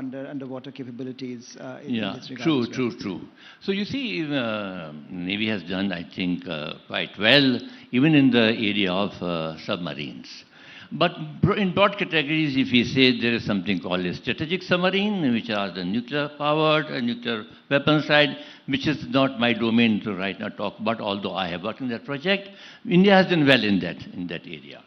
underwater capabilities in this regard. True. So you see, Navy has done, I think, quite well, even in the area of submarines. But in broad categories, if we say there is something called a strategic submarine, which are the nuclear-powered and nuclear weapon side, which is not my domain to right now talk about, although I have worked in that project. India has done well in that area.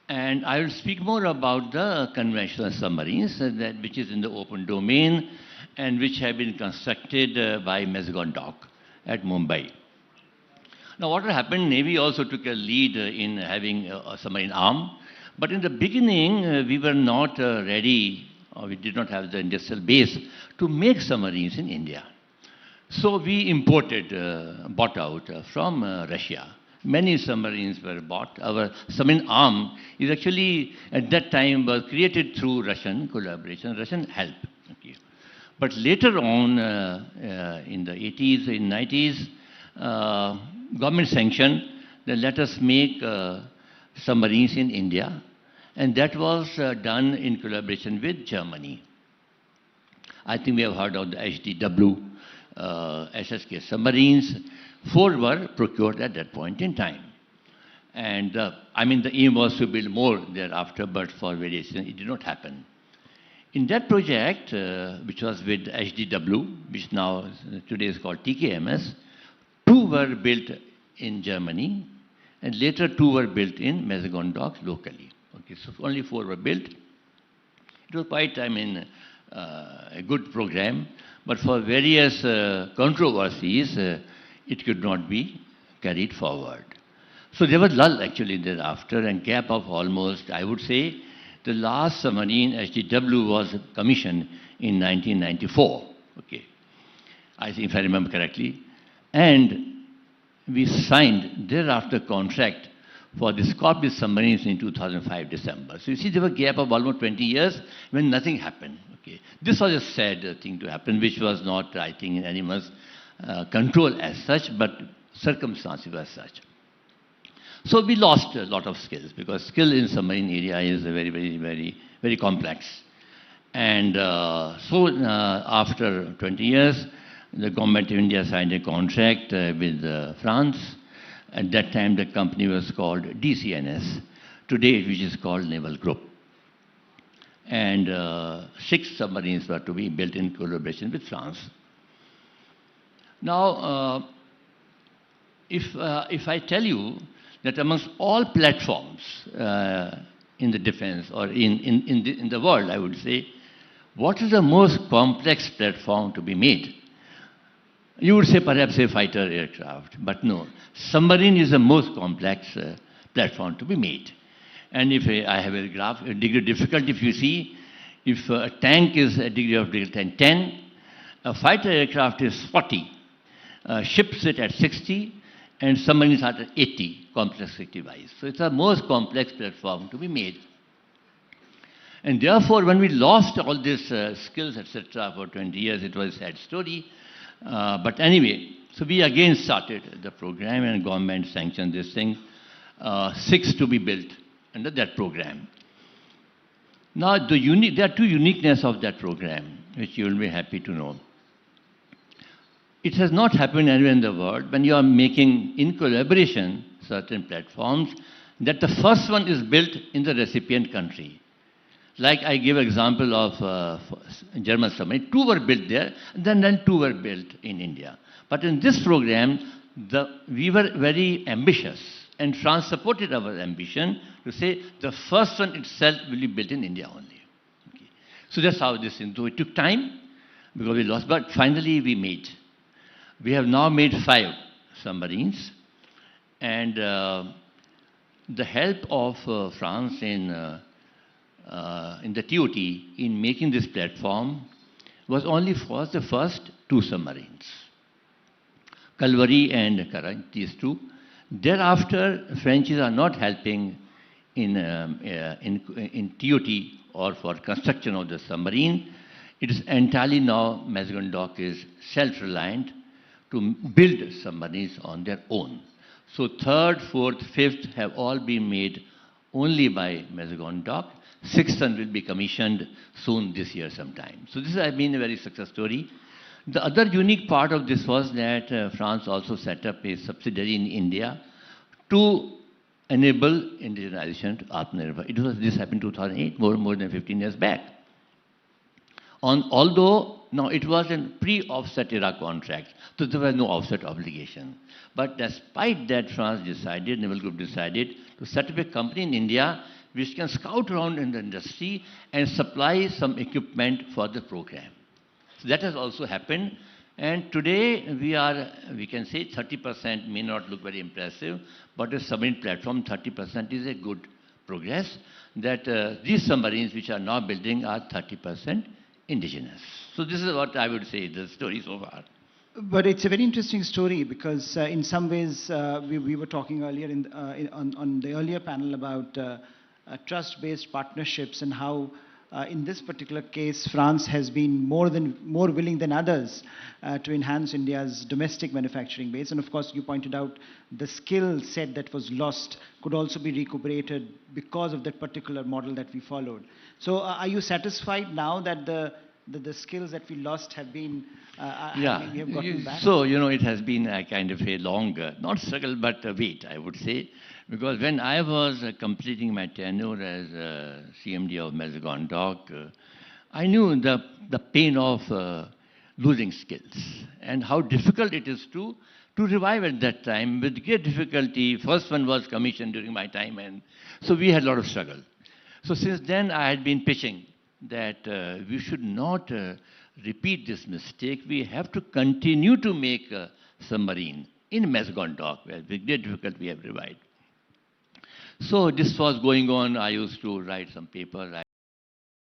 And I will speak more about the conventional submarines, which is in the open domain and which have been constructed by Mazagon Dock at Mumbai. Now, what happened, Navy also took a lead in having a submarine arm. But in the beginning, we were not ready, or we did not have the industrial base to make submarines in India. So we bought out from Russia. Many submarines were bought. Our submarine arm is actually, at that time, was created through Russian collaboration, Russian help. Okay. But later on, in the 80s, in 90s, government sanctioned that let us make submarines in India, and that was done in collaboration with Germany. I think we have heard of the HDW, SSK submarines. 4 were procured at that point in time. And the aim was to build more thereafter, but for various reasons, it did not happen. In that project, which was with HDW, which now today is called TKMS, 2 were built in Germany, and later 2 were built in Mazagon Dock locally. Okay, so only 4 were built. It was quite, a good program, but for various controversies, it could not be carried forward. So there was lull actually thereafter, and gap of almost, I would say, the last submarine HDW was commissioned in 1994. Okay, I think if I remember correctly, and we signed thereafter contract for the Scorpio submarines in 2005 December. So you see there was a gap of almost 20 years when nothing happened. Okay, this was a sad thing to happen, which was not, I think, in anyone's control as such, but circumstances were such. So we lost a lot of skills, because skill in submarine area is very complex. And after 20 years, the government of India signed a contract with France. At that time, the company was called DCNS, today which is called Naval Group. And 6 submarines were to be built in collaboration with France. Now, if I tell you that amongst all platforms in the defense or in the world, I would say, what is the most complex platform to be made? You would say perhaps a fighter aircraft, but no. Submarine is the most complex platform to be made. And if I have a graph, a degree of difficulty, if you see, if a tank is a degree of difficulty 10, a fighter aircraft is 40. Ships sit at 60, and submarines are at 80, complexity-wise. So it's the most complex platform to be made. And therefore, when we lost all these skills, etc., for 20 years, it was a sad story. But anyway, so we again started the program, and government sanctioned this thing, 6 to be built under that program. Now, there are 2 uniqueness of that program, which you will be happy to know. It has not happened anywhere in the world when you are making in collaboration certain platforms that the first one is built in the recipient country. Like I give example of German submarine, 2 were built there, and then 2 were built in India. But in this program, we were very ambitious, and France supported our ambition to say the first one itself will be built in India only. Okay. So that's how this thing. So it took time because we lost, but finally we made. We have now made 5 submarines, and the help of France in the TOT in making this platform was only for the first 2 submarines, Calvary and Courage, these 2. Thereafter, Frenchies are not helping in TOT or for construction of the submarine. It is entirely now Mazagon Dock is self-reliant to build submarines on their own. So 3rd, 4th, 5th have all been made only by Mazagon Dock. Sixth one will be commissioned soon this year sometime. So this has been a very success story. The other unique part of this was that France also set up a subsidiary in India to enable indigenization of Atmanirbhar. This happened in 2008, more than 15 years back. Although now it was a pre-offset era contract, so there was no offset obligation. But despite that, Naval Group decided to set up a company in India which can scout around in the industry and supply some equipment for the program. So that has also happened. And today we can say 30% may not look very impressive, but a submarine platform, 30% is a good progress, that these submarines which are now building are 30% indigenous. So this is what I would say, the story so far. But it's a very interesting story because in some ways we were talking earlier on the earlier panel about trust-based partnerships and how in this particular case France has been more willing than others to enhance India's domestic manufacturing base. And of course you pointed out the skill set that was lost could also be recuperated because of that particular model that we followed. So are you satisfied now that the skills that we lost have been we have gotten back? So, it has been a kind of a long, not struggle, but wait, I would say. Because when I was completing my tenure as CMD of Mazagon Dock, I knew the pain of losing skills and how difficult it is to revive at that time with great difficulty. First one was commissioned during my time, and so we had a lot of struggle. So since then I had been pitching that we should not repeat this mistake. We have to continue to make a submarine in Mazagon Dock, where with great difficulty we have revived. So this was going on. I used to write some papers.